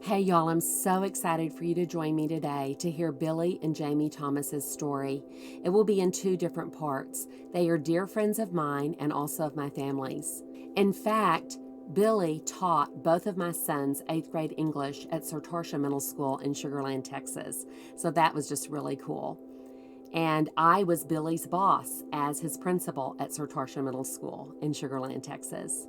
Hey y'all, I'm so excited for you to join me today to hear Billy and Jaime Thomas's story. It will be in two different parts. They are dear friends of mine and also of my family's. In fact, Billy taught both of my sons 8th grade English at Sartoria Middle School in Sugar Land, Texas. So that was just really cool. And I was Billy's boss as his principal at Sartoria Middle School in Sugar Land, Texas.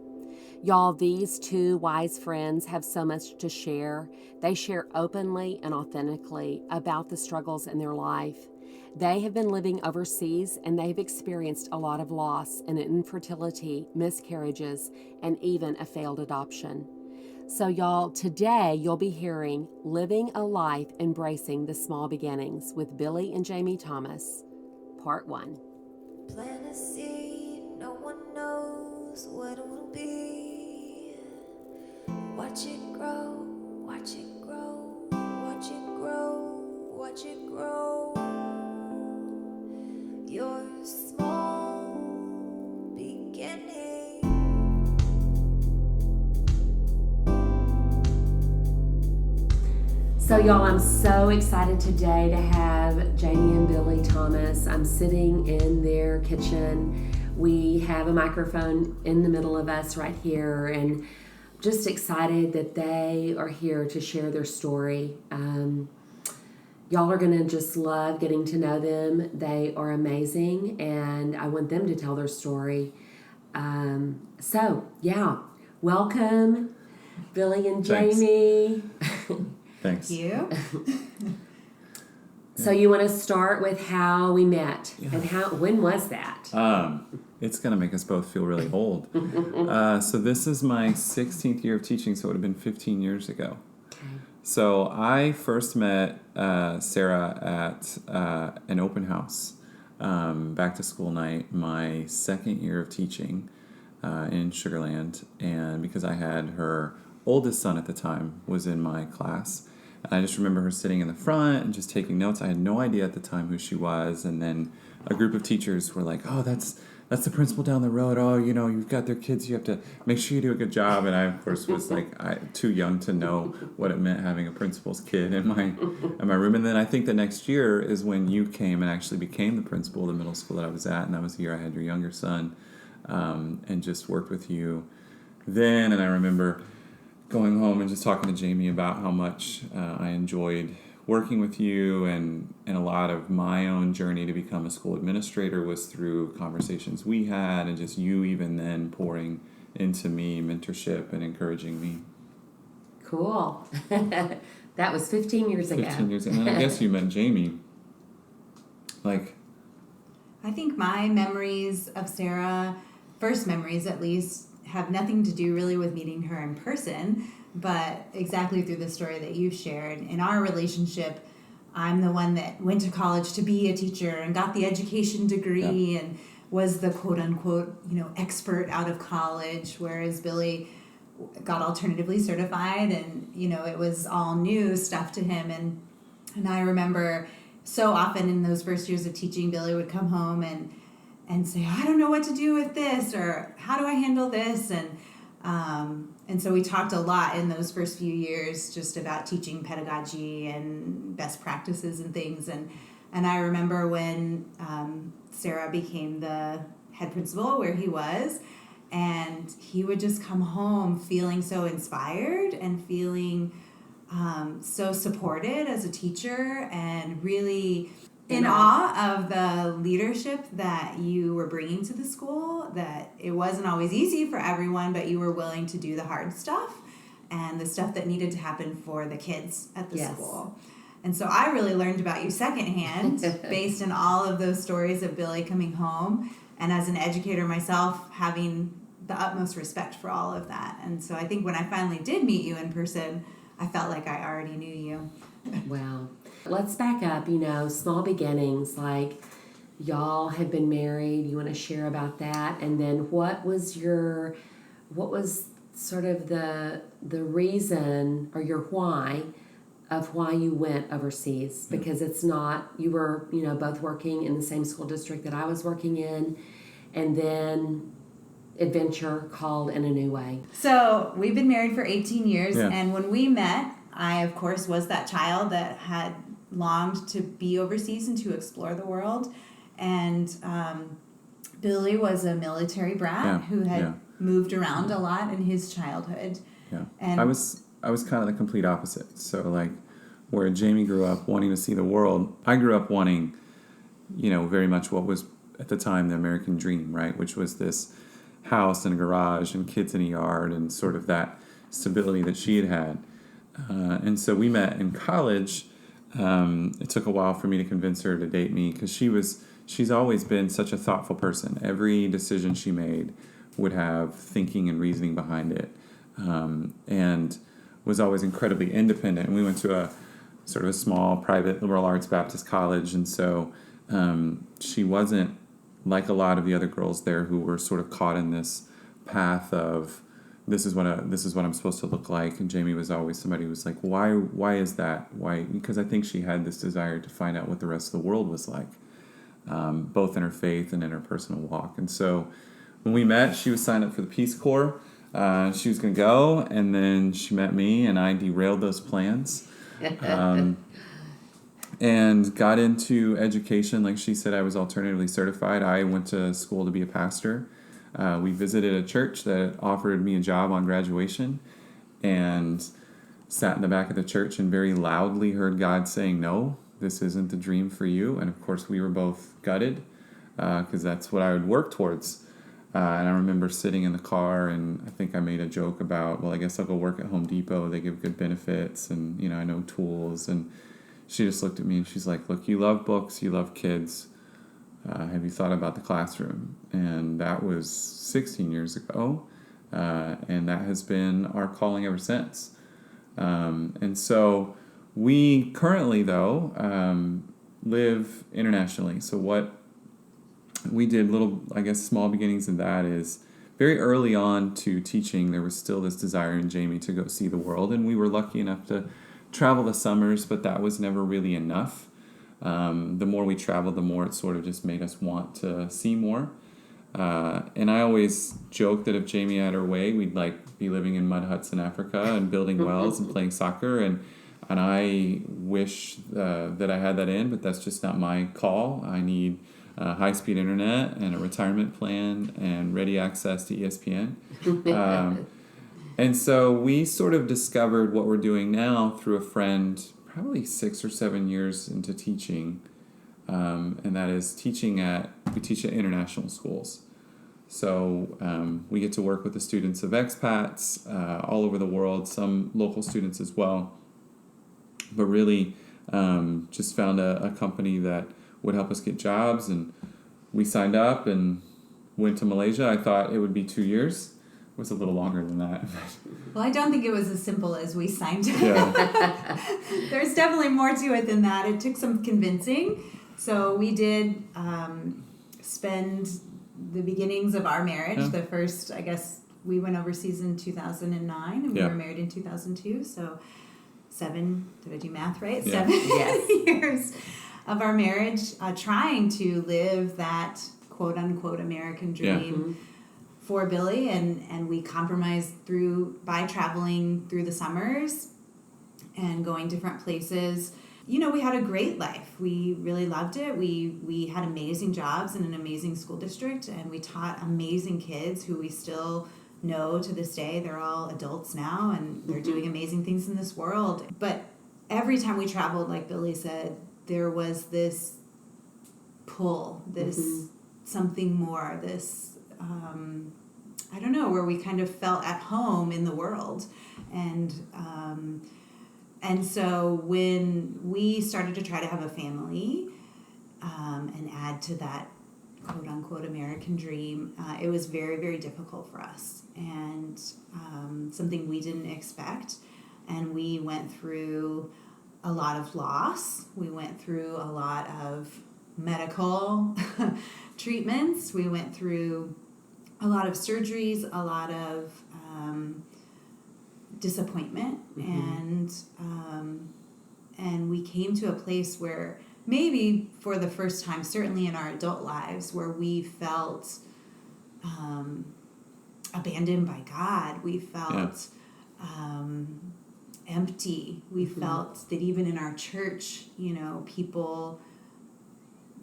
Y'all, these two wise friends have so much to share. They share openly and authentically about the struggles in their life. They have been living overseas and they've experienced a lot of loss and infertility, miscarriages, and even a failed adoption. So y'all, today you'll be hearing Living a Life Embracing the Small Beginnings with Billy and Jaime Thomas, Part 1. Plant a seed, no one knows what it will be. Watch it grow, watch it grow, watch it grow, watch it grow. Your small beginning. So y'all, I'm so excited today to have Jaime and Billy Thomas. I'm sitting in their kitchen. We have a microphone in the middle of us right here, and just excited that they are here to share their story. Y'all are gonna just love getting to know them. They are amazing, and I want them to tell their story. Welcome, Billy and Thanks. Jaime. Thanks. Thank you. So you want to start with how we met and when was that? It's going to make us both feel really old. So this is my 16th year of teaching, so it would have been 15 years ago. Okay. So I first met Sarah at an open house, back to school night, my second year of teaching in Sugar Land. And because I had her oldest son at the time was in my class. And I just remember her sitting in the front and just taking notes. I had no idea at the time who she was. And then a group of teachers were like, oh, that's the principal down the road. Oh, you've got their kids. You have to make sure you do a good job. And I, of course, was too young to know what it meant having a principal's kid in my room. And then I think the next year is when you came and actually became the principal of the middle school that I was at. And that was the year I had your younger son, and just worked with you then. And I remember going home and just talking to Jaime about how much I enjoyed working with you, and a lot of my own journey to become a school administrator was through conversations we had, and just you even then pouring into me mentorship and encouraging me. Cool. That was 15 years ago. 15 years ago. And then I guess you met Jaime. I think my memories of Sarah, first memories at least, have nothing to do really with meeting her in person, but exactly through the story that you shared. In our relationship, I'm the one that went to college to be a teacher and got the education degree and was the quote unquote, expert out of college, whereas Billy got alternatively certified, and, it was all new stuff to him. And I remember so often in those first years of teaching, Billy would come home and say, I don't know what to do with this, or how do I handle this? And so we talked a lot in those first few years just about teaching pedagogy and best practices and things. And I remember when Sarah became the head principal where he was, and he would just come home feeling so inspired and feeling so supported as a teacher, and really in awe of the leadership that you were bringing to the school, that it wasn't always easy for everyone, but you were willing to do the hard stuff and the stuff that needed to happen for the kids at the school. And so I really learned about you secondhand based on all of those stories of Billy coming home, and as an educator myself, having the utmost respect for all of that. And so I think when I finally did meet you in person, I felt like I already knew you. Wow. Let's back up, small beginnings, like y'all have been married. You want to share about that? And then what was sort of the reason or your why of why you went overseas? Because it's not, you were, both working in the same school district that I was working in, and then adventure called in a new way. So we've been married for 18 years, Yeah. and when we met, I, of course, was that child that had longed to be overseas and to explore the world. And Billy was a military brat who had moved around a lot in his childhood. Yeah. And I was kind of the complete opposite. So like where Jamie grew up wanting to see the world, I grew up wanting, very much what was at the time the American dream, right? Which was this house and a garage and kids in a yard and sort of that stability that she had had. And so we met in college. It took a while for me to convince her to date me because she's always been such a thoughtful person. Every decision she made would have thinking and reasoning behind it, and was always incredibly independent. And we went to a sort of a small private liberal arts Baptist college, and so she wasn't like a lot of the other girls there who were sort of caught in this path of this is what I'm supposed to look like. And Jamie was always somebody who was like, why is that? Why? Because I think she had this desire to find out what the rest of the world was like, both in her faith and in her personal walk. And so when we met, she was signed up for the Peace Corps. She was going to go, and then she met me, and I derailed those plans. And got into education. Like she said, I was alternatively certified. I went to school to be a pastor. We visited a church that offered me a job on graduation, and sat in the back of the church and very loudly heard God saying, no, this isn't the dream for you. And of course we were both gutted because that's what I would work towards. And I remember sitting in the car, and I think I made a joke about, well, I guess I'll go work at Home Depot. They give good benefits, and I know tools. And she just looked at me and she's like, look, you love books, you love kids. Have you thought about the classroom? And that was 16 years ago. And that has been our calling ever since. And so we currently, though, live internationally. So what we did, small beginnings in that is very early on to teaching, there was still this desire in Jamie to go see the world. And we were lucky enough to travel the summers, but that was never really enough. The more we traveled, the more it sort of just made us want to see more. And I always joke that if Jamie had her way, we'd be living in mud huts in Africa and building wells and playing soccer. And I wish that I had that in, but that's just not my call. I need high-speed internet and a retirement plan and ready access to ESPN. And so we sort of discovered what we're doing now through a friend probably 6 or 7 years into teaching, and that is we teach at international schools. So we get to work with the students of expats all over the world, some local students as well, but really just found a company that would help us get jobs, and we signed up and went to Malaysia. I thought it would be 2 years. It was a little longer than that. Well, I don't think it was as simple as we signed up. Yeah. There's definitely more to it than that. It took some convincing. So we did spend the beginnings of our marriage. Yeah. The first, I guess, we went overseas in 2009, and we Yeah. were married in 2002. So 7, did I do math right? Yeah. 7 Yes. years of our marriage trying to live that quote-unquote American dream. Mhm. For Billy, and we compromised by traveling through the summers and going different places. We had a great life. We really loved it. We had amazing jobs in an amazing school district, and we taught amazing kids who we still know to this day. They're all adults now, and they're doing amazing things in this world. But every time we traveled, like Billy said, there was this pull, this something more, this I don't know, where we kind of felt at home in the world. And so when we started to try to have a family and add to that quote-unquote American dream, it was very, very difficult for us, and something we didn't expect. And we went through a lot of loss. We went through a lot of medical treatments. We went through a lot of surgeries, a lot of disappointment, and we came to a place where maybe for the first time, certainly in our adult lives, where we felt abandoned by God. We felt empty. We felt that even in our church, people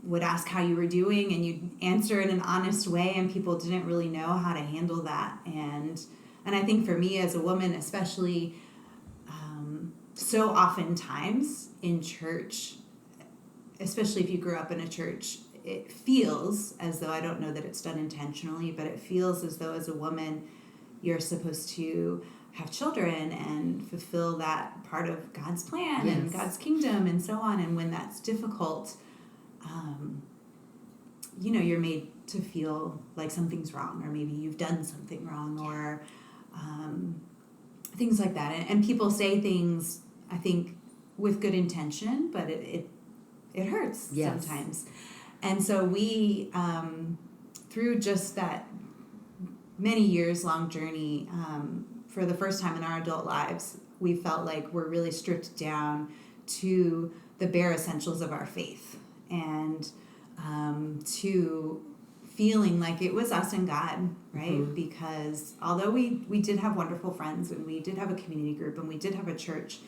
would ask how you were doing, and you'd answer in an honest way, and people didn't really know how to handle that. And I think for me as a woman, especially, so oftentimes in church, especially if you grew up in a church, it feels as though, I don't know that it's done intentionally, but it feels as though as a woman, you're supposed to have children and fulfill that part of God's plan and God's kingdom and so on. And when that's difficult, you're made to feel like something's wrong, or maybe you've done something wrong, or things like that. And people say things, I think, with good intention, but it hurts sometimes. And so we, through just that many years long journey, for the first time in our adult lives, we felt like we're really stripped down to the bare essentials of our faith, and to feeling like it was us and God, right? Because although we did have wonderful friends, and we did have a community group, and we did have a church,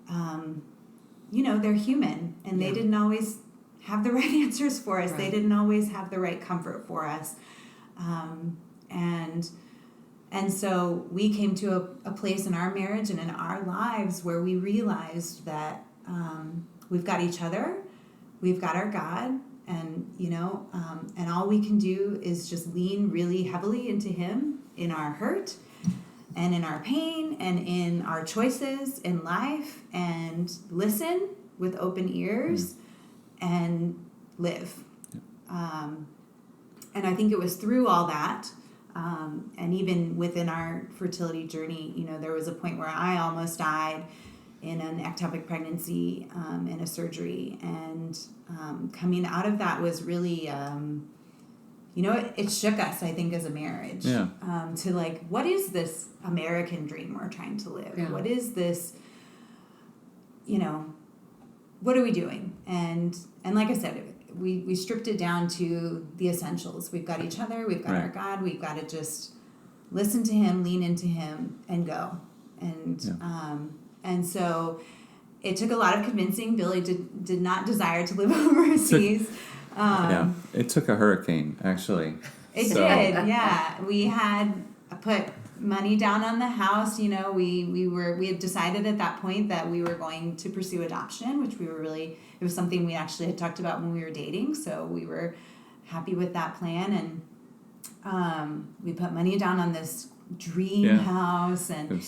they're human, and they didn't always have the right answers for us. Right. They didn't always have the right comfort for us. And so we came to a place in our marriage and in our lives where we realized that we've got each other, we've got our God, and and all we can do is just lean really heavily into Him in our hurt and in our pain and in our choices in life, and listen with open ears and live. And I think it was through all that, and even within our fertility journey, there was a point where I almost died in an ectopic pregnancy, in a surgery, and coming out of that was really, it shook us, I think, as a marriage, to like, what is this American dream we're trying to live? Yeah. What is this, what are we doing? And like I said, we stripped it down to the essentials. We've got each other, we've got our God, we've got to just listen to Him, lean into Him, and go. And so it took a lot of convincing. Billy did not desire to live overseas. It took a hurricane, actually. It did, yeah. We had put money down on the house. We had decided at that point that we were going to pursue adoption, which it was something we actually had talked about when we were dating. So we were happy with that plan, and we put money down on this dream house, and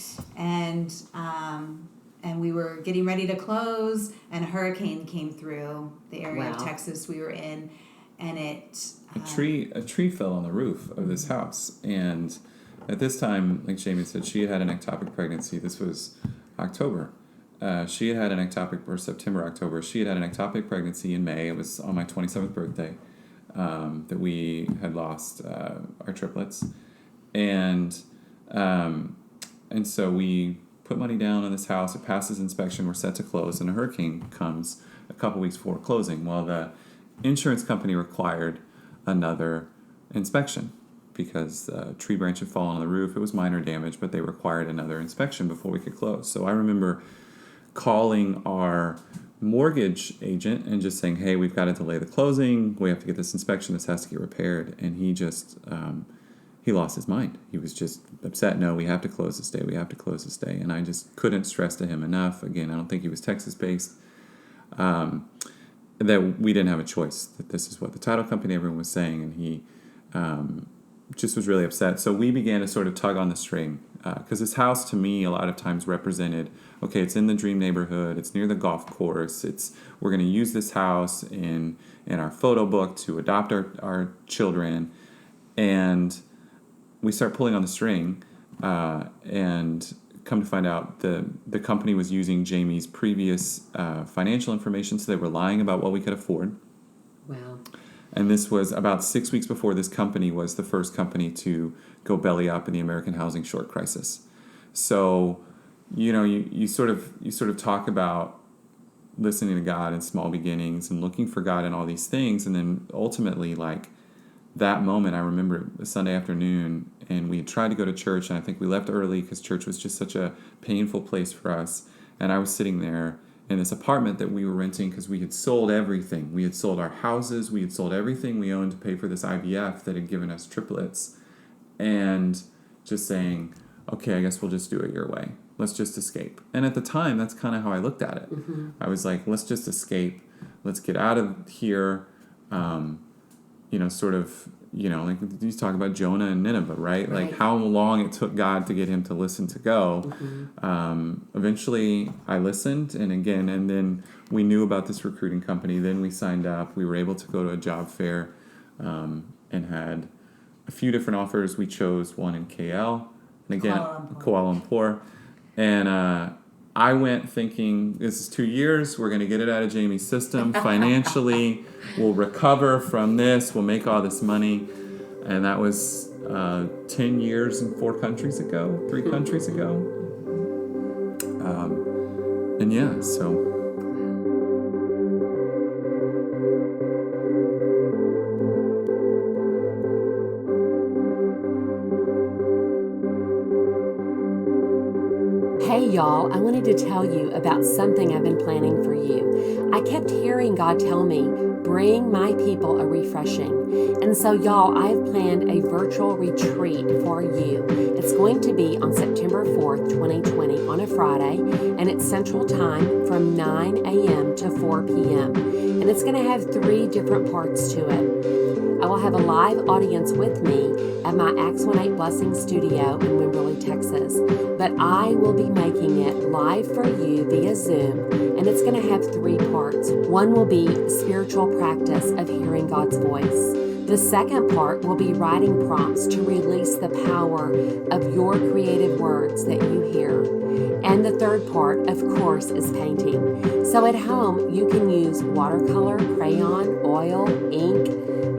we were getting ready to close, and a hurricane came through the area of Texas we were in, and a tree fell on the roof of this house. And at this time, like Jamie said, she had an ectopic pregnancy. This was October. She had an ectopic, or September, October. She had an ectopic pregnancy in May. It was on my 27th birthday that we had lost our triplets. And so we put money down on this house. It passes inspection. We're set to close, and a hurricane comes a couple weeks before closing. Well, the insurance company required another inspection because a tree branch had fallen on the roof. It was minor damage, but they required another inspection before we could close. So I remember calling our mortgage agent and just saying, hey, we've got to delay the closing. We have to get this inspection. This has to get repaired. And he just... he lost his mind. He was just upset. No, we have to close this day. We have to close this day. And I just couldn't stress to him enough. Again, I don't think he was Texas-based. That we didn't have a choice. That this is what the title company, everyone was saying. And he just was really upset. So we began to sort of tug on the string. Because this house, to me, a lot of times represented, okay, it's in the dream neighborhood. It's near the golf course. We're going to use this house in our photo book to adopt our children. And we start pulling on the string, and come to find out the company was using Jamie's previous financial information, so they were lying about what we could afford. Wow. And this was about 6 weeks before this company was the first company to go belly up in the American housing short crisis. So, you sort of talk about listening to God in small beginnings and looking for God in all these things, and then ultimately, like, that moment, I remember a Sunday afternoon, and we had tried to go to church, and I think we left early because church was just such a painful place for us. And I was sitting there in this apartment that we were renting because we had sold everything. We had sold our houses, we had sold everything we owned to pay for this IVF that had given us triplets, and just saying, okay, I guess we'll just do it your way. Let's just escape. And at the time, that's kind of how I looked at it. I was like, let's just escape. Let's get out of here. Sort of, like you talk about Jonah and Nineveh, right? Like how long it took God to get him to listen to go. Eventually I listened, and then we knew about this recruiting company. Then we signed up. We were able to go to a job fair, and had a few different offers. We chose one in KL, and again, Kuala Lumpur. And I went thinking, this is 2 years, we're going to get it out of Jaime's system financially, we'll recover from this, we'll make all this money. And that was 10 years and 3 countries ago. So... Hey y'all, I wanted to tell you about something I've been planning for you. I kept hearing God tell me, bring my people a refreshing. And so y'all, I have planned a virtual retreat for you. It's going to be on September 4th, 2020 on a Friday, and it's Central Time from 9 a.m. to 4 p.m. And it's going to have 3 different parts to it. I will have a live audience with me at my Acts 1-8 Blessing Studio in Wimberley, Texas. But I will be making it live for you via Zoom, and it's going to have 3 parts. One will be spiritual practice of hearing God's voice. The second part will be writing prompts to release the power of your creative words that you hear. And the third part, of course, is painting. So at home, you can use watercolor, crayon, oil, ink,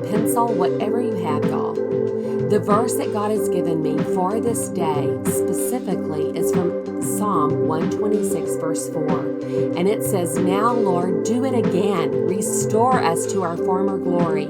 pencil, whatever you have, y'all. The verse that God has given me for this day specifically is from Psalm 126, verse 4. And it says, "Now, Lord, do it again. Restore us to our former glory.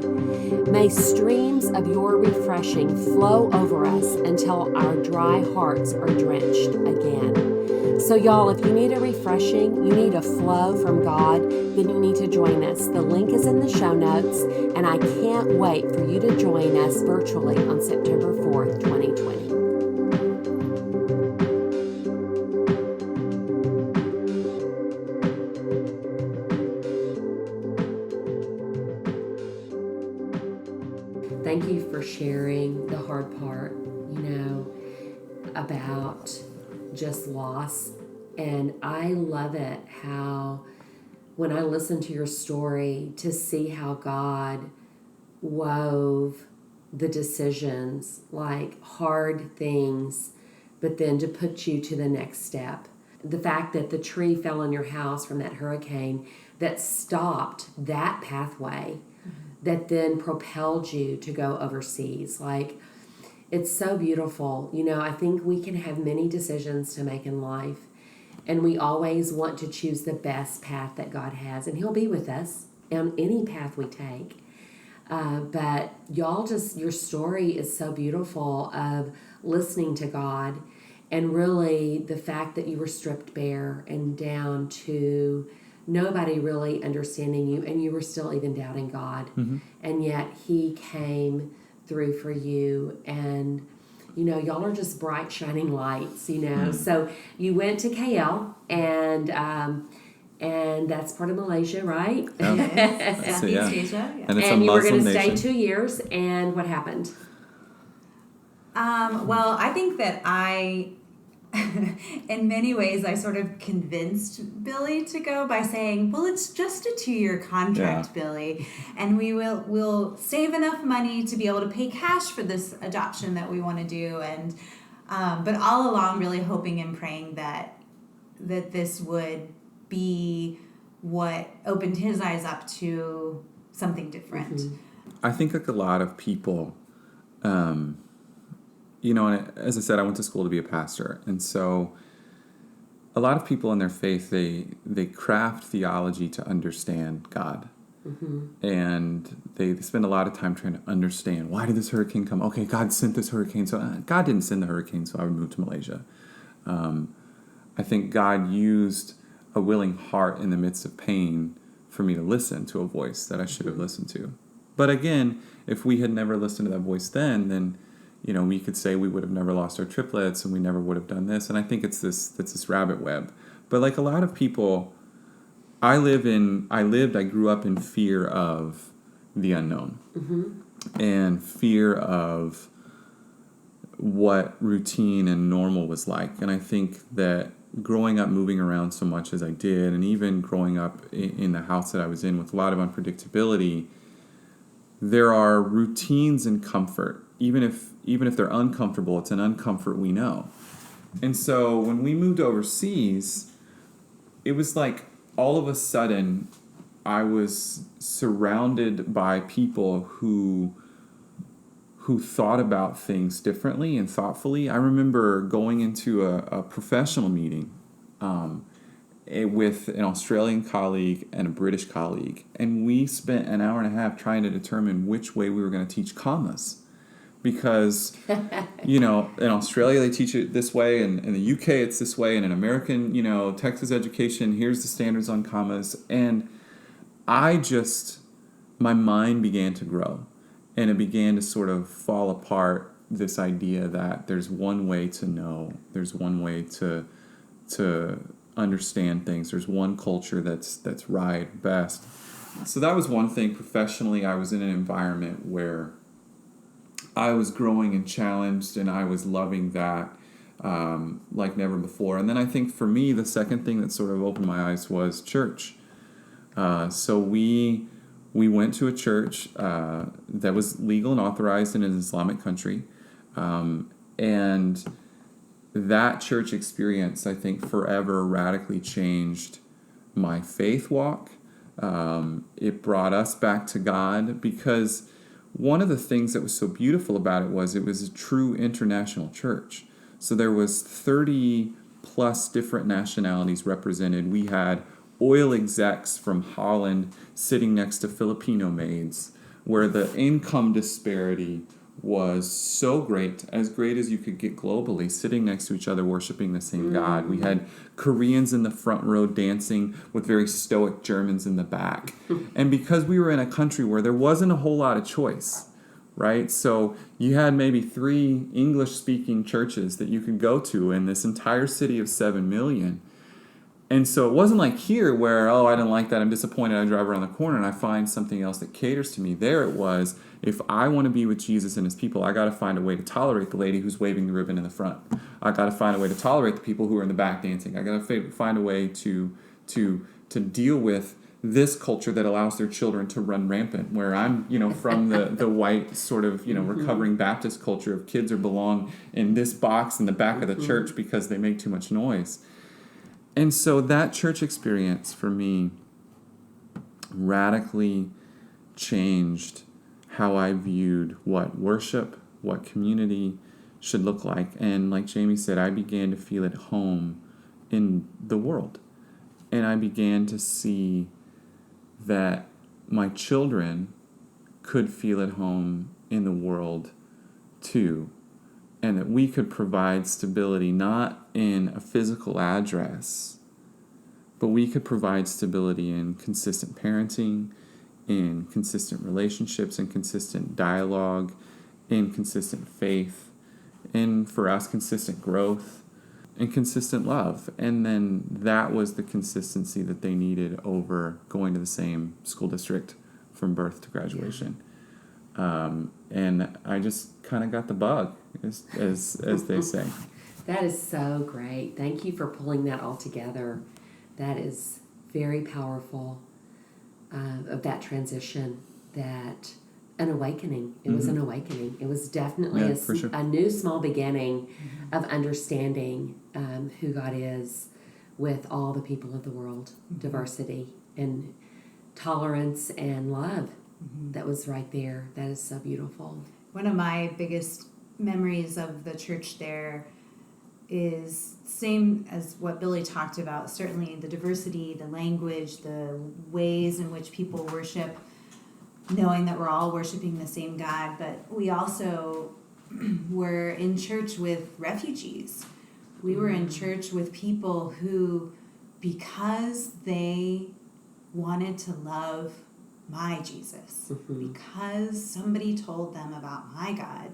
May streams of your refreshing flow over us until our dry hearts are drenched again." So y'all, if you need a refreshing, you need a flow from God, then you need to join us. The link is in the show notes, and I can't wait for you to join us virtually on September 4th, 2020. Thank you for sharing the hard part, about just loss. And I love it how, when I listen to your story, to see how God wove the decisions, like hard things, but then to put you to the next step. The fact that the tree fell on your house from that hurricane that stopped that pathway, that then propelled you to go overseas. Like, it's so beautiful. I think we can have many decisions to make in life, and we always want to choose the best path that God has, and He'll be with us on any path we take. But y'all, just your story is so beautiful of listening to God, and really the fact that you were stripped bare and down to nobody really understanding you, and you were still even doubting God. And yet He came through for you, and y'all are just bright shining lights. So you went to KL, and that's part of Malaysia, right? Southeast Asia. Yeah. And it's and a you were Muslim going to stay nation. 2 years, and what happened? Well, I think that in many ways, I sort of convinced Billy to go by saying, well, it's just a 2-year contract, Billy, and we'll save enough money to be able to pay cash for this adoption that we want to do. And but all along, really hoping and praying that this would be what opened his eyes up to something different. I think like a lot of people, and as I said, I went to school to be a pastor. And so a lot of people in their faith, they craft theology to understand God. And they spend a lot of time trying to understand, why did this hurricane come? Okay, God sent this hurricane, so God didn't send the hurricane, so I would move to Malaysia. I think God used a willing heart in the midst of pain for me to listen to a voice that I should have listened to. But again, if we had never listened to that voice then we could say we would have never lost our triplets and we never would have done this. And I think it's this rabbit web. But like a lot of people, I grew up in fear of the unknown and fear of what routine and normal was like. And I think that growing up moving around so much as I did, and even growing up in the house that I was in with a lot of unpredictability, there are routines and comfort. Even if they're uncomfortable, it's an uncomfort we know. And so when we moved overseas, it was like all of a sudden I was surrounded by people who thought about things differently and thoughtfully. I remember going into a professional meeting with an Australian colleague and a British colleague, and we spent an hour and a half trying to determine which way we were going to teach commas. Because, in Australia they teach it this way, and in the UK it's this way, and in American, Texas education, here's the standards on commas. And my mind began to grow. And it began to sort of fall apart, this idea that there's one way to know, there's one way to understand things, there's one culture that's right, best. So that was one thing. Professionally, I was in an environment where I was growing and challenged, and I was loving that like never before. And then I think for me, the second thing that sort of opened my eyes was church. So we went to a church that was legal and authorized in an Islamic country. And that church experience, I think, forever radically changed my faith walk. It brought us back to God, because one of the things that was so beautiful about it was a true international church. So there was 30 plus different nationalities represented. We had oil execs from Holland sitting next to Filipino maids, where the income disparity was so great, as great as you could get globally, sitting next to each other worshiping the same God. We had Koreans in the front row dancing with very stoic Germans in the back. And because we were in a country where there wasn't a whole lot of choice, right? So you had maybe 3 English-speaking churches that you could go to in this entire city of 7 million. And so it wasn't like here where, I didn't like that, I'm disappointed, I drive around the corner and I find something else that caters to me. There it was, if I want to be with Jesus and his people, I got to find a way to tolerate the lady who's waving the ribbon in the front. I got to find a way to tolerate the people who are in the back dancing. I got to find a way to deal with this culture that allows their children to run rampant, where I'm, from the white sort of, recovering Baptist culture of kids belong in this box in the back of the church because they make too much noise. And so that church experience for me radically changed how I viewed what worship, what community should look like. And like Jamie said, I began to feel at home in the world. And I began to see that my children could feel at home in the world too. And that we could provide stability not in a physical address, but we could provide stability in consistent parenting, in consistent relationships, in consistent dialogue, in consistent faith, in, for us, consistent growth, and consistent love. And then that was the consistency that they needed over going to the same school district from birth to graduation. And I just kind of got the bug, as they say. That is so great. Thank you for pulling that all together. That is very powerful, of that transition, that an awakening. It was an awakening. It was definitely a new small beginning of understanding who God is with all the people of the world, diversity and tolerance and love. That was right there. That is so beautiful. One of my biggest memories of the church there is same as what Billy talked about. Certainly the diversity, the language, the ways in which people worship, knowing that we're all worshiping the same God, but we also were in church with refugees. We were in church with people who, because they wanted to love my Jesus, because somebody told them about my God,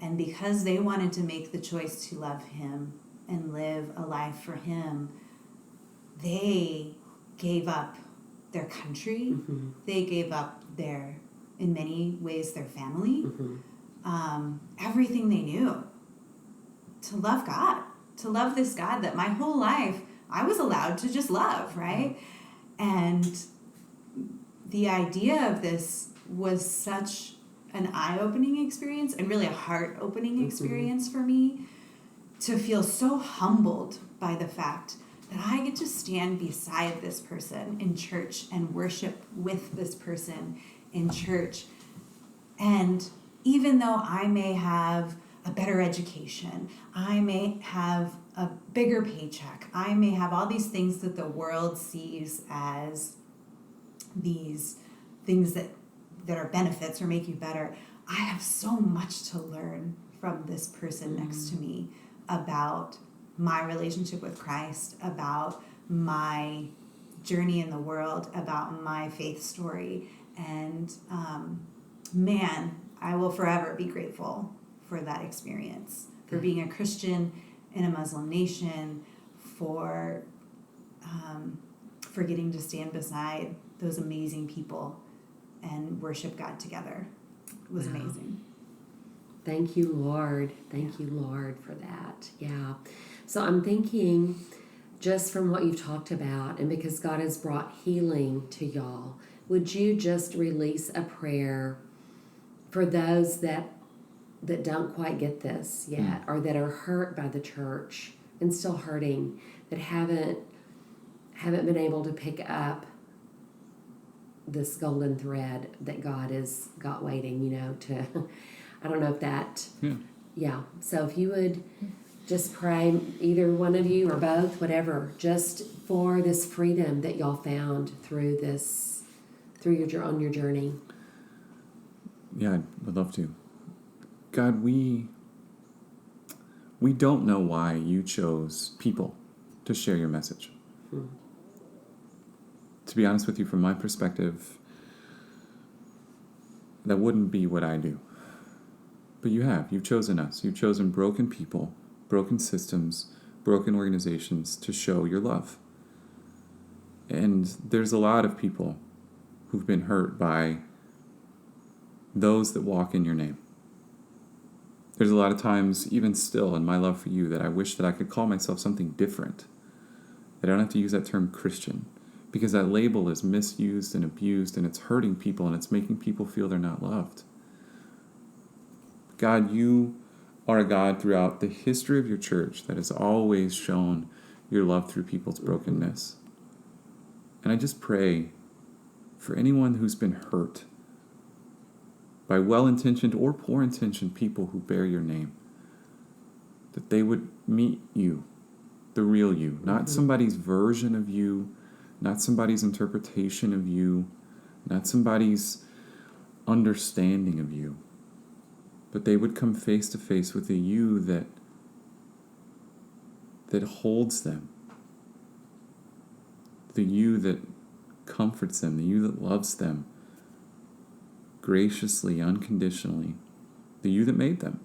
and because they wanted to make the choice to love him and live a life for him, they gave up their country. They gave up in many ways, their family, everything they knew to love God, to love this God that my whole life I was allowed to just love, right? And the idea of this was such an eye-opening experience and really a heart-opening experience for me, to feel so humbled by the fact that I get to stand beside this person in church and worship with this person in church. And even though I may have a better education, I may have a bigger paycheck, I may have all these things that the world sees as these things that are benefits or make you better, I have so much to learn from this person next to me about my relationship with Christ, about my journey in the world, about my faith story. And man, I will forever be grateful for that experience, for being a Christian in a Muslim nation, for getting to stand beside those amazing people and worship God together. It was amazing. Thank you, Lord. Thank you, Lord, for that. Yeah. So I'm thinking, just from what you've talked about, and because God has brought healing to y'all, would you just release a prayer for those that don't quite get this yet, or that are hurt by the church and still hurting, that haven't been able to pick up this golden thread that God has got waiting, to, I don't know if that, yeah. So if you would just pray, either one of you or both, whatever, just for this freedom that y'all found through your journey. Yeah, I would love to. God, we don't know why you chose people to share your message. To be honest with you, from my perspective, that wouldn't be what I do. But you have. You've chosen us. You've chosen broken people, broken systems, broken organizations to show your love. And there's a lot of people who've been hurt by those that walk in your name. There's a lot of times, even still, in my love for you, that I wish that I could call myself something different. That I don't have to use that term Christian, because that label is misused and abused, and it's hurting people, and it's making people feel they're not loved. God, you are a God throughout the history of your church that has always shown your love through people's brokenness. And I just pray for anyone who's been hurt by well-intentioned or poor-intentioned people who bear your name, that they would meet you, the real you, not somebody's version of you, not somebody's interpretation of you, not somebody's understanding of you, but they would come face to face with a you that holds them, the you that comforts them, the you that loves them graciously, unconditionally, the you that made them.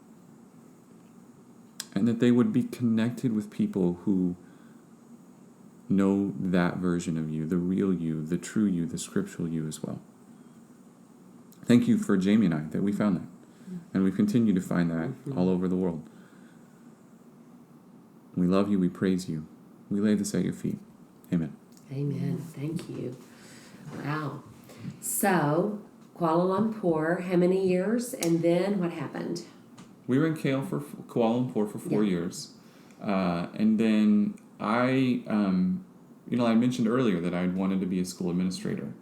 And that they would be connected with people who know that version of you, the real you, the true you, the scriptural you as well. Thank you for Jaime and I, that we found that. And we continue to find that all over the world. We love you, we praise you. We lay this at your feet. Amen. Amen. Thank you. Wow. So, Kuala Lumpur, how many years? And then what happened? We were in Kuala Lumpur for 4 years. And then I mentioned earlier that I wanted to be a school administrator.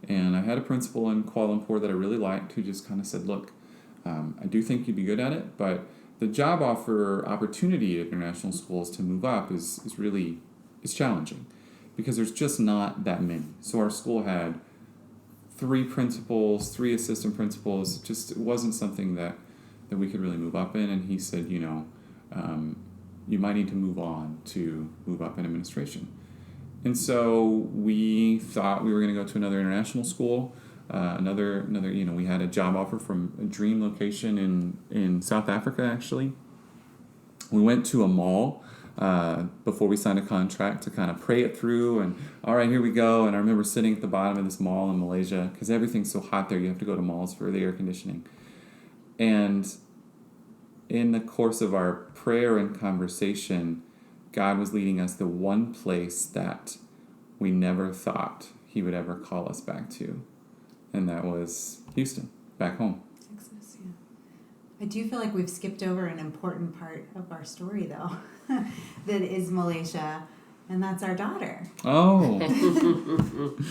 And I had a principal in Kuala Lumpur that I really liked who just kind of said, look, I do think you'd be good at it, but the job opportunity at international schools to move up is really challenging because there's just not that many. So our school had 3 principals, 3 assistant principals. It wasn't something that we could really move up in. And he said, you might need to move on to move up in administration. And so we thought we were going to go to another international school. Another, we had a job offer from a dream location in South Africa, actually. We went to a mall before we signed a contract to kind of pray it through, and all right, here we go. And I remember sitting at the bottom of this mall in Malaysia, because everything's so hot there, you have to go to malls for the air conditioning. And in the course of our prayer and conversation, God was leading us to one place that we never thought he would ever call us back to. And that was Houston, back home. Texas, yeah. I do feel like we've skipped over an important part of our story, though, that is Malaysia, and that's our daughter. Oh.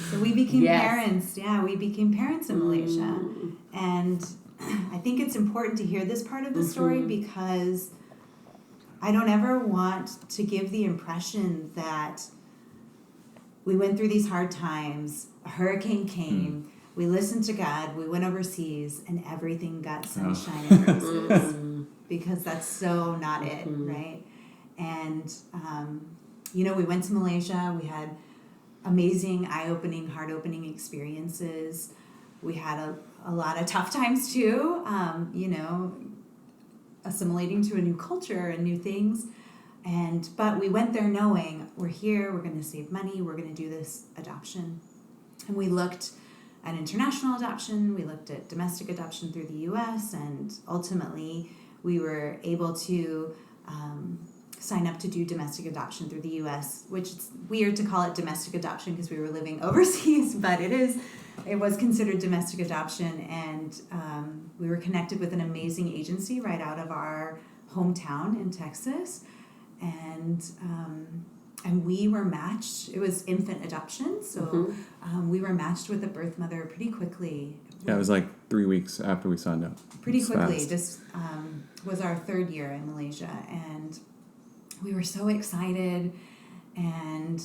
So we became Yes. parents. Yeah, we became parents in Malaysia. And I think it's important to hear this part of the story because I don't ever want to give the impression that we went through these hard times, a hurricane came, we listened to God, we went overseas, and everything got sunshine and roses. Because that's so not it, right? And, we went to Malaysia. We had amazing, eye-opening, heart-opening experiences. We had a lot of tough times, too, assimilating to a new culture and new things. But we went there knowing we're here, we're going to save money, we're going to do this adoption. And we looked at international adoption, we looked at domestic adoption through the U.S., and ultimately we were able to sign up to do domestic adoption through the U.S., which it's weird to call it domestic adoption because we were living overseas, but it was considered domestic adoption, and we were connected with an amazing agency right out of our hometown in Texas, and we were matched. It was infant adoption, so we were matched with a birth mother pretty quickly. Yeah, it was like 3 weeks after we signed up. Pretty It's quickly. fast. This was our 3rd year in Malaysia, and we were so excited, and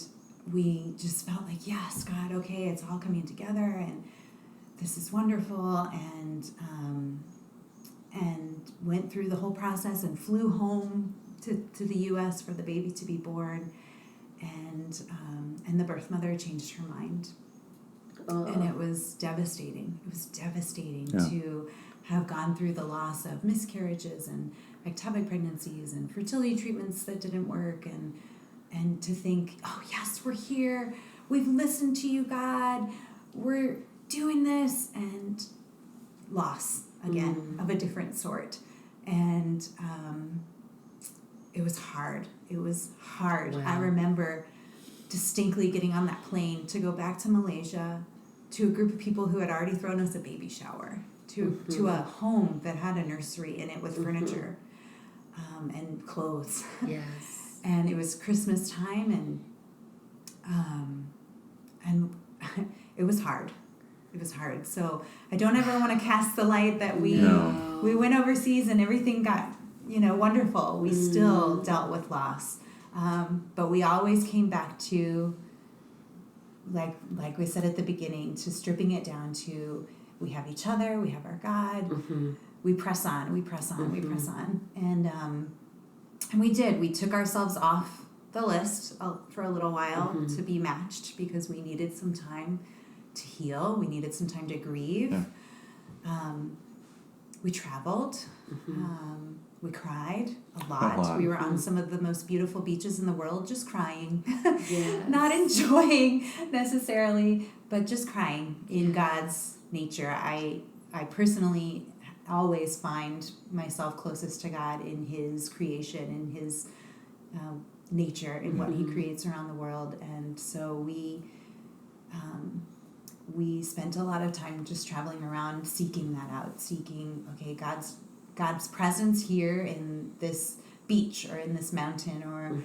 we just felt like, yes, God, okay, it's all coming together, and this is wonderful, and went through the whole process and flew home to the U.S. for the baby to be born, and the birth mother changed her mind. And it was devastating. It was devastating to have gone through the loss of miscarriages and ectopic pregnancies and fertility treatments that didn't work, and to think, oh yes, we're here, we've listened to you, God, we're doing this, and loss again of a different sort. And it was hard. It was hard. Wow. I remember distinctly getting on that plane to go back to Malaysia to a group of people who had already thrown us a baby shower, to a home that had a nursery in it with furniture and clothes. Yes. And it was Christmas time, and it was hard. It was hard. So I don't ever want to cast the light that we went overseas and everything got wonderful. We still dealt with loss, but we always came back to, like we said at the beginning, to stripping it down to, we have each other, we have our God. We press on, we press on, we press on. And we did. We took ourselves off the list for a little while to be matched because we needed some time to heal. We needed some time to grieve. Yeah. We traveled. We cried a lot. We were on some of the most beautiful beaches in the world just crying. Yes. Not enjoying necessarily, but just crying in God's nature. I personally always find myself closest to God in his creation, in his nature, in what he creates around the world. And so we spent a lot of time just traveling around, seeking that out, seeking, okay, God's presence here in this beach or in this mountain or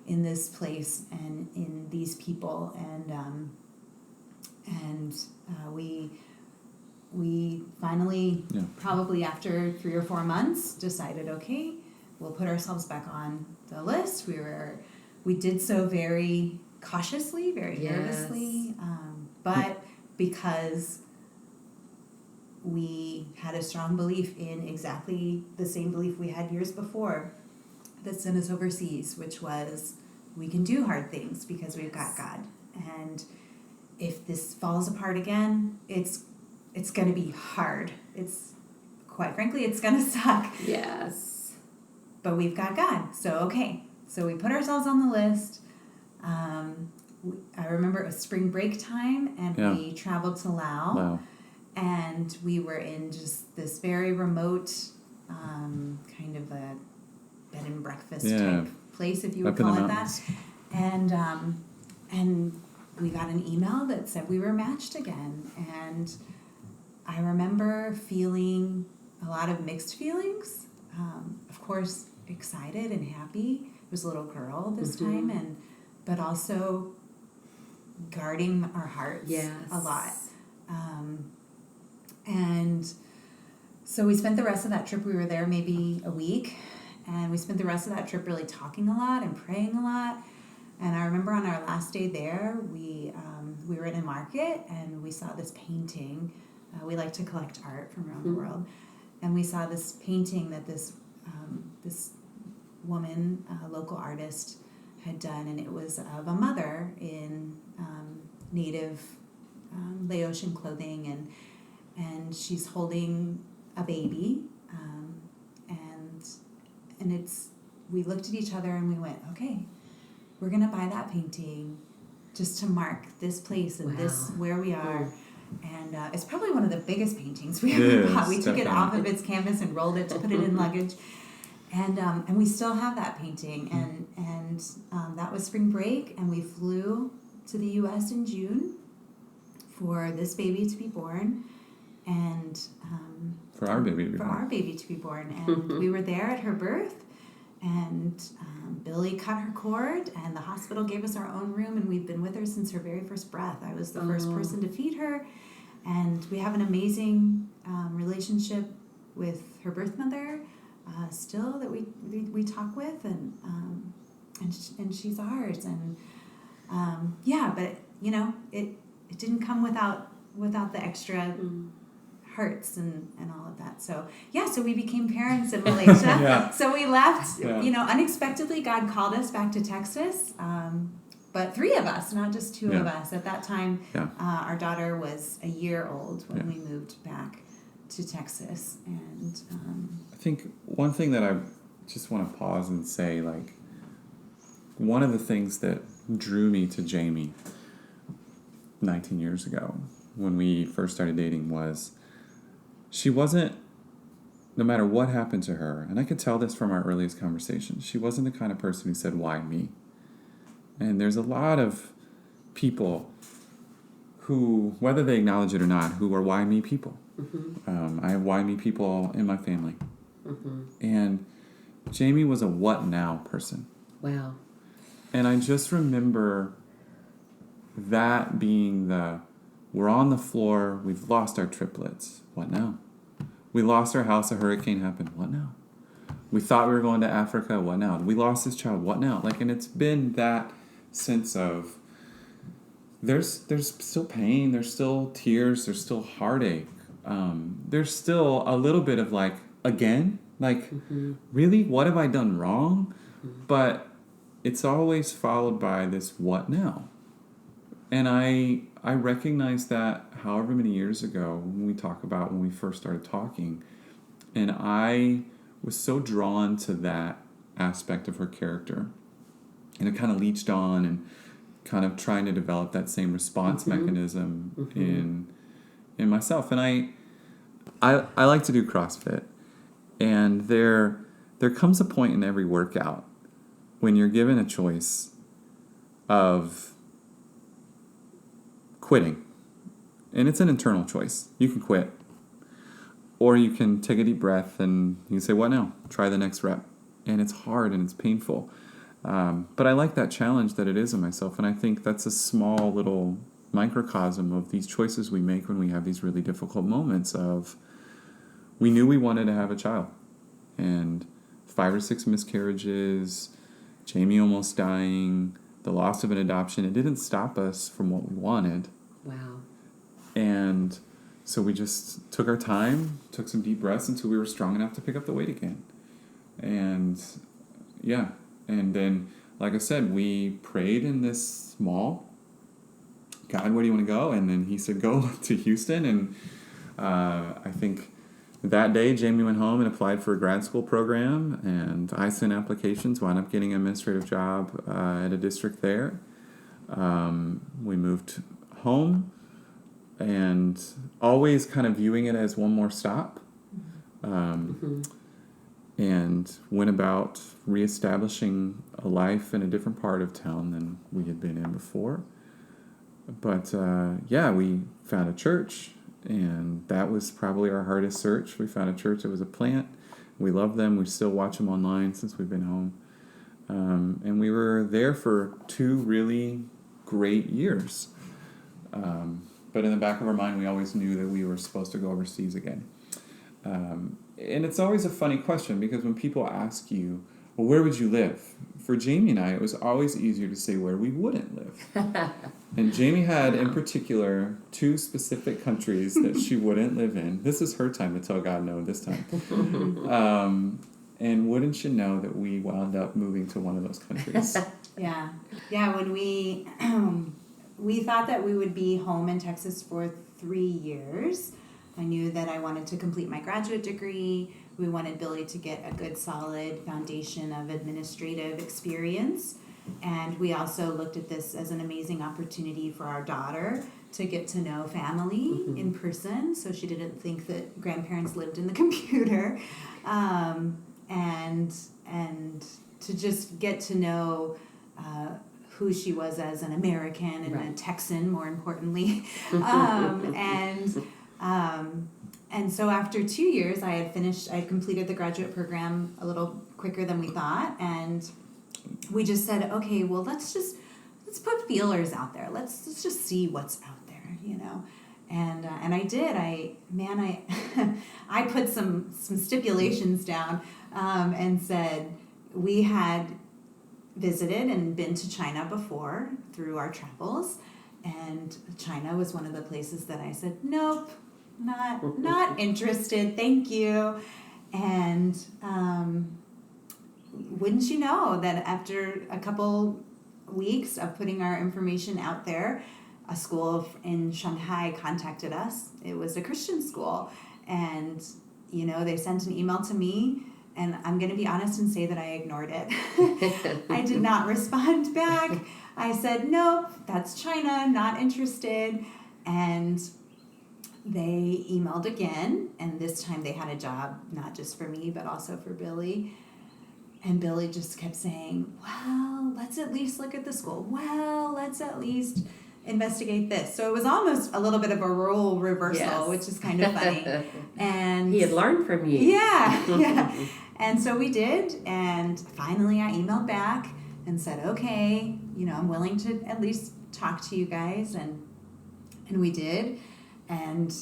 in this place and in these people. And we finally, probably after 3 or 4 months, decided, okay, we'll put ourselves back on the list. We did so very cautiously, very nervously, but because we had a strong belief in exactly the same belief we had years before that sent us overseas, which was we can do hard things because we've got God. And if this falls apart again, it's going to be hard. It's quite frankly, it's going to suck. Yes. But we've got God. So, okay. So we put ourselves on the list. I remember it was spring break time, and we traveled to Laos. Wow. And we were in just this very remote kind of a bed and breakfast type place, if you would call it that. And we got an email that said we were matched again. And I remember feeling a lot of mixed feelings. Of course, excited and happy. It was a little girl this time, but also guarding our hearts a lot. And so we spent the rest of that trip, we were there maybe a week, and we spent the rest of that trip really talking a lot and praying a lot. And I remember on our last day there, we were in a market, and we saw this painting. We like to collect art from around the world. And we saw this painting that this woman, a local artist, had done, and it was of a mother in native Laotian clothing, and she's holding a baby, and it's, we looked at each other and we went, okay, we're gonna buy that painting just to mark this place and this where we are. And it's probably one of the biggest paintings we ever bought. We took it off of its canvas and rolled it to put it in luggage, and we still have that painting. And that was spring break, and we flew to the U.S. in June for this baby to be born, and for our baby to be born. And we were there at her birth, and Billy cut her cord, and the hospital gave us our own room, and we've been with her since her very first breath. I was the first person to feed her, and we have an amazing relationship with her birth mother still that we talk with, and she's ours. And but you know, it didn't come without the extra hurts and all of that. So so we became parents in Malaysia. So we left, unexpectedly. God called us back to Texas, but 3 of us, not just 2 of us. At that time, our daughter was a year old when we moved back to Texas. And I think one thing that I just want to pause and say, like, one of the things that drew me to Jaime 19 years ago when we first started dating was she wasn't, no matter what happened to her, and I could tell this from our earliest conversations, she wasn't the kind of person who said, why me? And there's a lot of people who, whether they acknowledge it or not, who are why me people. I have why me people in my family. And Jaime was a what now person. Wow. And I just remember that being we're on the floor, we've lost our triplets. What now? We lost our house, a hurricane happened. What now? We thought we were going to Africa. What now? We lost this child. What now? And it's been that sense of there's still pain, there's still tears, there's still heartache. There's still a little bit of again, really, what have I done wrong? But it's always followed by this what now? And I recognized that however many years ago when we first started talking, and I was so drawn to that aspect of her character, and it kind of leached on and kind of trying to develop that same response mechanism in myself. And I like to do CrossFit, and there comes a point in every workout when you're given a choice of quitting. And it's an internal choice. You can quit. Or you can take a deep breath and you can say, what now? Try the next rep. And it's hard and it's painful. But I like that challenge that it is in myself. And I think that's a small little microcosm of these choices we make when we have these really difficult moments of, we knew we wanted to have a child. And 5 or 6 miscarriages, Jaime almost dying, the loss of an adoption. It didn't stop us from what we wanted. Wow. And so we just took our time, took some deep breaths until we were strong enough to pick up the weight again. And yeah, and then, like I said, we prayed in this mall. God, where do you want to go? And then he said, go to Houston. And I think that day, Jaime went home and applied for a grad school program. And I sent applications, wound up getting an administrative job at a district there. We moved home and always kind of viewing it as one more stop. And went about reestablishing a life in a different part of town than we had been in before. But we found a church, and that was probably our hardest search. We found a church that was a plant. We love them. We still watch them online since we've been home. And we were there for 2 really great years. But in the back of our mind, we always knew that we were supposed to go overseas again. And it's always a funny question, because when people ask you, well, where would you live? For Jaime and I, it was always easier to say where we wouldn't live. And Jaime had, in particular, 2 specific countries that she wouldn't live in. This is her time to tell God no this time. And wouldn't you know that we wound up moving to one of those countries? Yeah. When we we thought that we would be home in Texas for 3 years. I knew that I wanted to complete my graduate degree. We wanted Billy to get a good, solid foundation of administrative experience. And we also looked at this as an amazing opportunity for our daughter to get to know family in person, so she didn't think that grandparents lived in the computer. And to just get to know who she was as an American and a Texan, more importantly. And so after 2 years, I had completed the graduate program a little quicker than we thought, and we just said, okay, well, let's put feelers out there. Let's just see what's out there, you know. And I did. I put some stipulations down, and said we had visited and been to China before through our travels, and China was one of the places that I said, nope, not interested, thank you. And wouldn't you know that after a couple weeks of putting our information out there, a school in Shanghai contacted us. It was a Christian school, and they sent an email to me, and I'm going to be honest and say that I ignored it. I did not respond back. I said, nope, that's China, not interested. And they emailed again, and this time they had a job, not just for me, but also for Billy. And Billy just kept saying, well, let's at least look at the school. Well, let's at least investigate this. So it was almost a little bit of a role reversal, which is kind of funny. And he had learned from you. Yeah. And so we did, and finally I emailed back and said, okay, I'm willing to at least talk to you guys, and we did. And,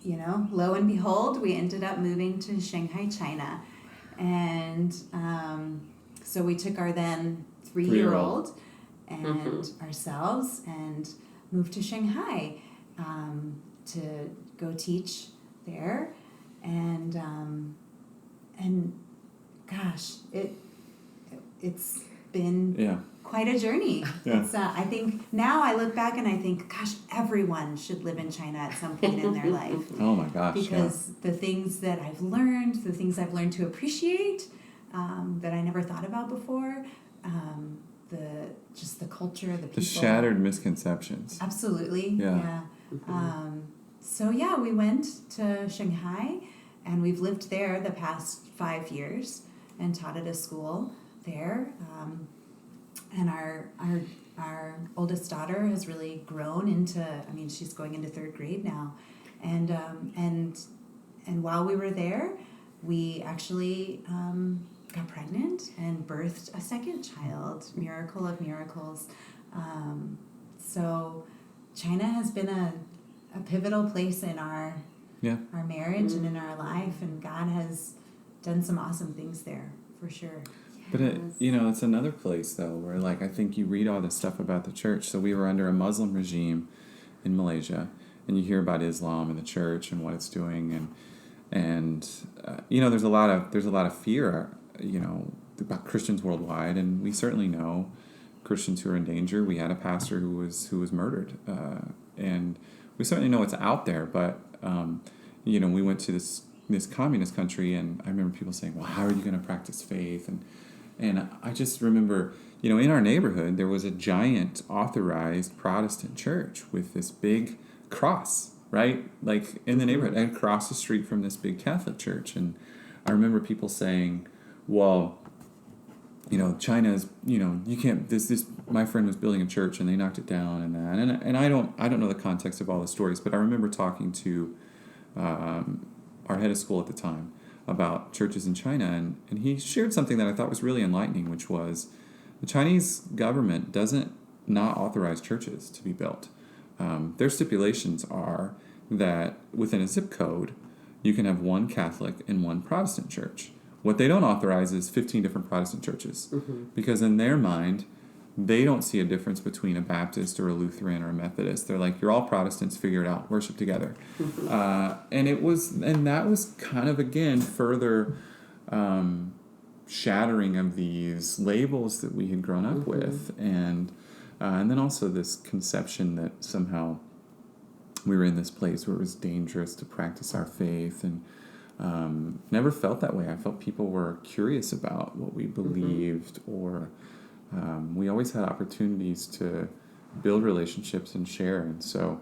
lo and behold, we ended up moving to Shanghai, China. And so we took our then 3-year-old and ourselves and moved to Shanghai to go teach there. And gosh, it's been quite a journey. Yeah. It's I think now I look back and I think, gosh, everyone should live in China at some point in their life. Oh my gosh! Because the things that I've learned, the things I've learned to appreciate, that I never thought about before, the culture, the people, the shattered misconceptions. Absolutely. Yeah. So we went to Shanghai, and we've lived there the past 5 years and taught at a school there. And our oldest daughter has really grown into, she's going into 3rd grade now. And while we were there, we actually got pregnant and birthed a second child, miracle of miracles. So China has been a pivotal place in our marriage and in our life, and God has done some awesome things there for sure. But it's another place though where like I think you read all this stuff about the church. So we were under a Muslim regime in Malaysia, and you hear about Islam and the church and what it's doing, and there's a lot of fear about Christians worldwide, and we certainly know Christians who are in danger. We had a pastor who was murdered, and we certainly know it's out there. But we went to this communist country, and I remember people saying, "Well, how are you going to practice faith?" And I just remember, in our neighborhood, there was a giant authorized Protestant church with this big cross, right? Like in the neighborhood, and across the street from this big Catholic church. And I remember people saying, well, China's, you can't, my friend was building a church and they knocked it down and that. And I don't know the context of all the stories, but I remember talking to our head of school at the time about churches in China, and he shared something that I thought was really enlightening, which was the Chinese government doesn't not authorize churches to be built. Their stipulations are that within a zip code, you can have one Catholic and one Protestant church. What they don't authorize is 15 different Protestant churches, because in their mind, they don't see a difference between a Baptist or a Lutheran or a Methodist. They're like, you're all Protestants, figure it out, worship together. And that was kind of, again, further shattering of these labels that we had grown up with. And then also this conception that somehow we were in this place where it was dangerous to practice our faith, and never felt that way. I felt people were curious about what we believed, or we always had opportunities to build relationships and share. And so,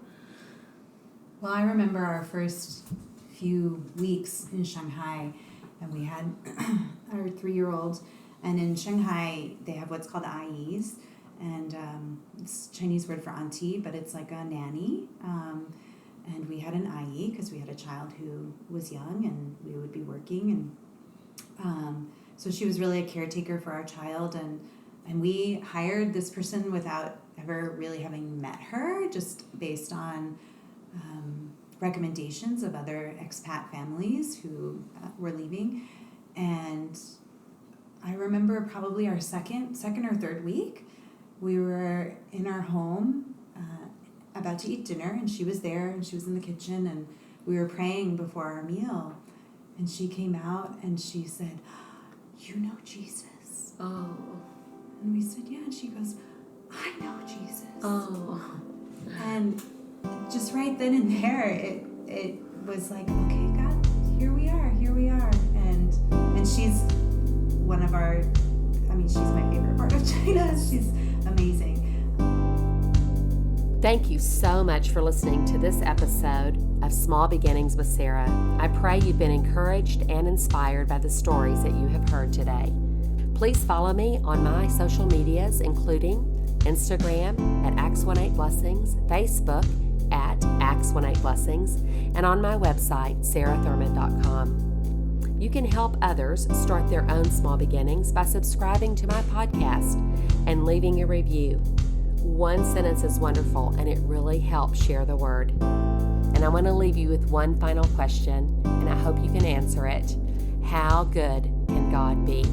well, I remember our first few weeks in Shanghai, and we had our 3-year-old, and in Shanghai they have what's called aiyis, and it's Chinese word for auntie, but it's like a nanny. And we had an ayi because we had a child who was young and we would be working, and so she was really a caretaker for our child, and we hired this person without ever really having met her, just based on recommendations of other expat families who were leaving. And I remember probably our second or third week, we were in our home about to eat dinner, and she was there, and she was in the kitchen, and we were praying before our meal, and she came out and she said, "You know Jesus?" Oh. And we said, "Yeah." And she goes, "I know Jesus." Oh. And just right then and there, it was like, okay, God, here we are. And she's one of our, she's my favorite part of China. She's amazing. Thank you so much for listening to this episode of Small Beginnings with Sarah. I pray you've been encouraged and inspired by the stories that you have heard today. Please follow me on my social medias, including Instagram at Acts18Blessings, Facebook at Acts18Blessings, and on my website, sarahthurman.com. You can help others start their own small beginnings by subscribing to my podcast and leaving a review. One sentence is wonderful, and it really helps share the word. And I want to leave you with one final question, and I hope you can answer it. How good can God be?